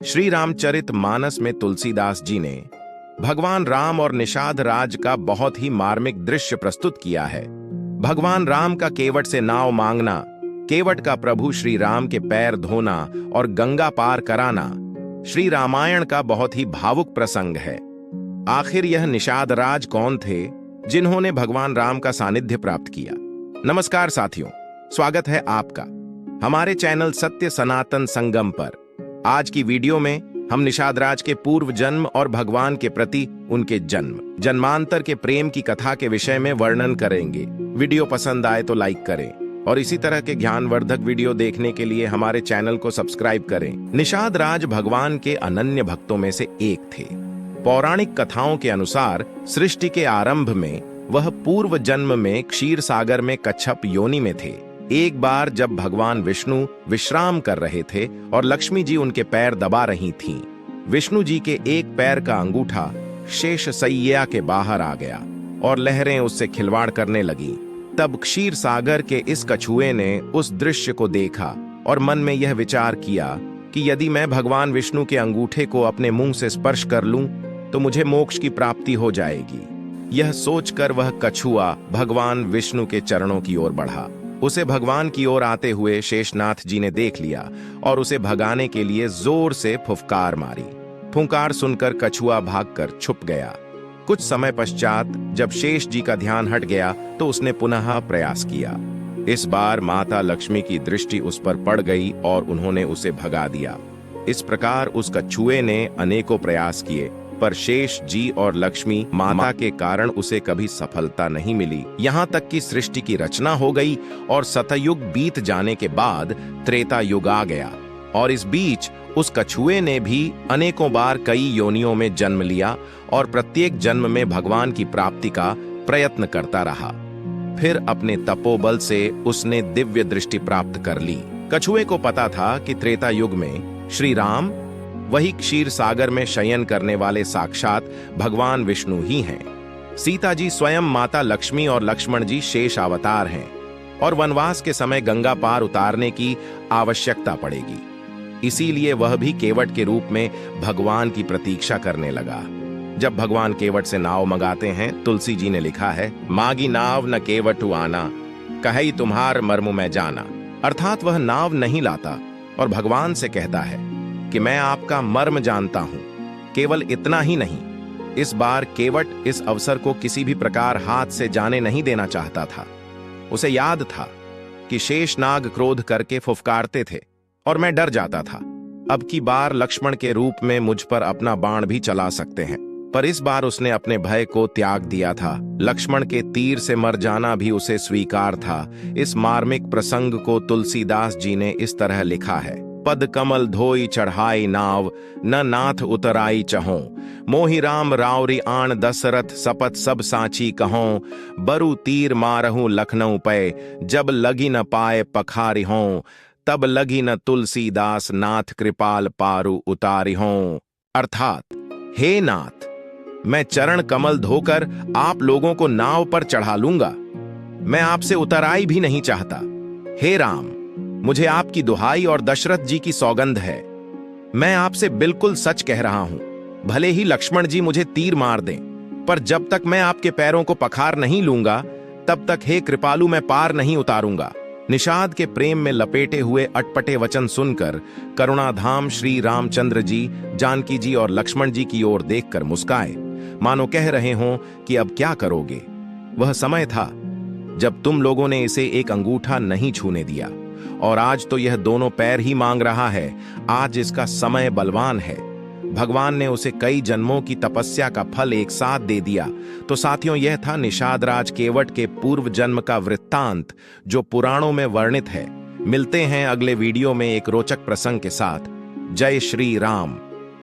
श्री रामचरित मानस में तुलसीदास जी ने भगवान राम और निषाद राज का बहुत ही मार्मिक दृश्य प्रस्तुत किया है। भगवान राम का केवट से नाव मांगना, केवट का प्रभु श्री राम के पैर धोना और गंगा पार कराना श्री रामायण का बहुत ही भावुक प्रसंग है। आखिर यह निषाद राज कौन थे जिन्होंने भगवान राम का सानिध्य प्राप्त किया? नमस्कार साथियों, स्वागत है आपका हमारे चैनल सत्य सनातन संगम पर। आज की वीडियो में हम निषाद राज के पूर्व जन्म और भगवान के प्रति उनके जन्मांतर के प्रेम की कथा के विषय में वर्णन करेंगे। वीडियो पसंद आए तो लाइक करें और इसी तरह के ज्ञानवर्धक वीडियो देखने के लिए हमारे चैनल को सब्सक्राइब करें। निषाद राज भगवान के अनन्य भक्तों में से एक थे। पौराणिक कथाओं के अनुसार सृष्टि के आरंभ में वह पूर्व जन्म में क्षीर सागर में कच्छप योनि में थे। एक बार जब भगवान विष्णु विश्राम कर रहे थे और लक्ष्मी जी उनके पैर दबा रही थीं, विष्णु जी के एक पैर का अंगूठा शेष सैया के बाहर आ गया और लहरें उससे खिलवाड़ करने लगीं। तब क्षीर सागर के इस कछुए ने उस दृश्य को देखा और मन में यह विचार किया कि यदि मैं भगवान विष्णु के अंगूठे को अपने मुंह से स्पर्श कर लूं तो मुझे मोक्ष की प्राप्ति हो जाएगी। यह सोचकर वह कछुआ भगवान विष्णु के चरणों की ओर बढ़ा। उसे भगवान की ओर आते हुए शेषनाथ जी ने देख लिया और उसे भगाने के लिए जोर से फुफकार मारी। फुंकार सुनकर कछुआ भागकर छुप गया। कुछ समय पश्चात जब शेष जी का ध्यान हट गया तो उसने पुनः प्रयास किया। इस बार माता लक्ष्मी की दृष्टि उस पर पड़ गई और उन्होंने उसे भगा दिया। इस प्रकार उस कछुए ने अनेकों प्रयास किए, पर शेष जी और लक्ष्मी माता के कारण उसे कभी सफलता नहीं मिली। यहाँ तक कि सृष्टि की रचना हो गई और सतयुग बीत जाने के बाद त्रेता युग आ गया और इस बीच उस कछुए ने भी अनेकों बार कई योनियों में जन्म लिया और प्रत्येक जन्म में भगवान की प्राप्ति का प्रयत्न करता रहा। फिर अपने तपोबल से उसने दिव्य दृष्टि प्राप्त कर ली। कछुए को पता था कि त्रेता युग में श्री राम वही क्षीर सागर में शयन करने वाले साक्षात भगवान विष्णु ही हैं। सीता जी स्वयं माता लक्ष्मी और लक्ष्मण जी शेष अवतार हैं और वनवास के समय गंगा पार उतारने की आवश्यकता पड़ेगी। इसीलिए वह भी केवट के रूप में भगवान की प्रतीक्षा करने लगा। जब भगवान केवट से नाव मंगाते हैं, तुलसी जी ने लिखा है, मागी नाव न केवटु आना, कही तुम्हार मर्म में जाना। अर्थात वह नाव नहीं लाता और भगवान से कहता है कि मैं आपका मर्म जानता हूं। केवल इतना ही नहीं, इस बार केवट इस अवसर को किसी भी प्रकार हाथ से जाने नहीं देना चाहता था। उसे याद था कि शेषनाग क्रोध करके फुफकारते थे और मैं डर जाता था। अब की बार लक्ष्मण के रूप में मुझ पर अपना बाण भी चला सकते हैं, पर इस बार उसने अपने भय को त्याग दिया था। लक्ष्मण के तीर से मर जाना भी उसे स्वीकार था। इस मार्मिक प्रसंग को तुलसीदास जी ने इस तरह लिखा है, पद कमल धोई चढ़ाई नाव, न नाथ उतराई चहों, मोहि राम रावरी आण दशरथ, सपत सब साची कहों, बरु तीर मारहूं लखनऊ पे, जब लगी न पाए पखारी हों, तब लगी न तुलसीदास नाथ कृपाल पारु उतारी हों। अर्थात, हे नाथ, मैं चरण कमल धोकर आप लोगों को नाव पर चढ़ा लूंगा। मैं आपसे उतराई भी नहीं चाहता। हे राम, मुझे आपकी दुहाई और दशरथ जी की सौगंध है। मैं आपसे बिल्कुल सच कह रहा हूं। भले ही लक्ष्मण जी मुझे तीर मार दें, पर जब तक मैं आपके पैरों को पखार नहीं लूंगा, तब तक हे कृपालु मैं पार नहीं उतारूंगा। निषाद के प्रेम में लपेटे हुए अटपटे वचन सुनकर करुणाधाम श्री रामचंद्र जी जानकी जी और लक्ष्मण जी की ओर देखकर मुस्काए, मानो कह रहे हों कि अब क्या करोगे। वह समय था जब तुम लोगों ने इसे एक अंगूठा नहीं छूने दिया और आज तो यह दोनों पैर ही मांग रहा है। आज इसका समय बलवान है। भगवान ने उसे कई जन्मों की तपस्या का फल एक साथ दे दिया। तो साथियों, यह था निषाद राज केवट के पूर्व जन्म का वृत्तांत जो पुराणों में वर्णित है। मिलते हैं अगले वीडियो में एक रोचक प्रसंग के साथ। जय श्री राम।